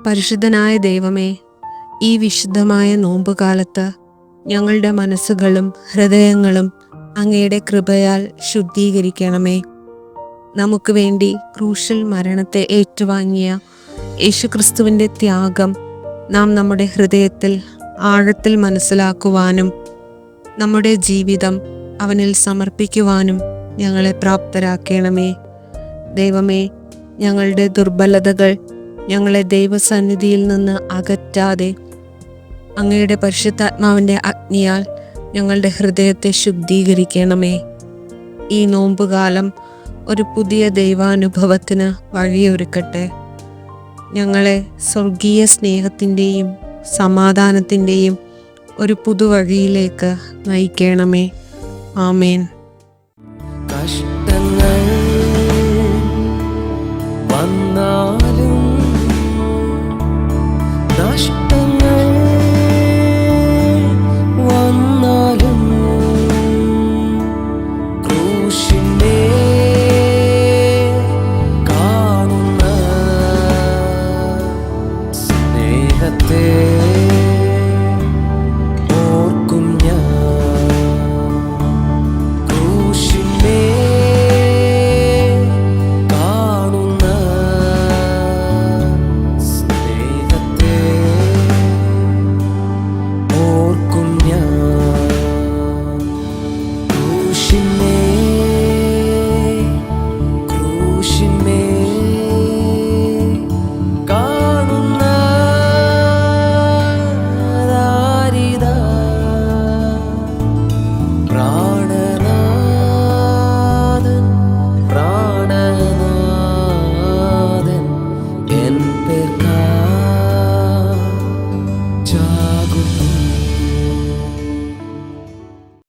പരിശുദ്ധനായ ദൈവമേ, ഈ വിശുദ്ധമായ നോമ്പുകാലത്ത് ഞങ്ങളുടെ മനസ്സുകളും ഹൃദയങ്ങളും അങ്ങയുടെ കൃപയാൽ ശുദ്ധീകരിക്കണമേ. നമുക്ക് വേണ്ടി ക്രൂശിൽ മരണത്തെ ഏറ്റുവാങ്ങിയ യേശുക്രിസ്തുവിൻ്റെ ത്യാഗം നാം നമ്മുടെ ഹൃദയത്തിൽ ആഴത്തിൽ മനസ്സിലാക്കുവാനും നമ്മുടെ ജീവിതം അവനിൽ സമർപ്പിക്കുവാനും ഞങ്ങളെ പ്രാപ്തരാക്കണമേ. ദൈവമേ, ഞങ്ങളുടെ ദുർബലതകൾ ഞങ്ങളെ ദൈവസന്നിധിയിൽ നിന്ന് അകറ്റാതെ അങ്ങയുടെ പരിശുദ്ധാത്മാവിൻ്റെ അഗ്നിയാൽ ഞങ്ങളുടെ ഹൃദയത്തെ ശുദ്ധീകരിക്കണമേ. ഈ നോമ്പുകാലം ഒരു പുതിയ ദൈവാനുഭവത്തിന് വഴിയൊരുക്കട്ടെ. ഞങ്ങളെ സ്വർഗീയ സ്നേഹത്തിൻ്റെയും സമാധാനത്തിൻ്റെയും ഒരു പുതുവഴിയിലേക്ക് നയിക്കണമേ. ആമേൻ.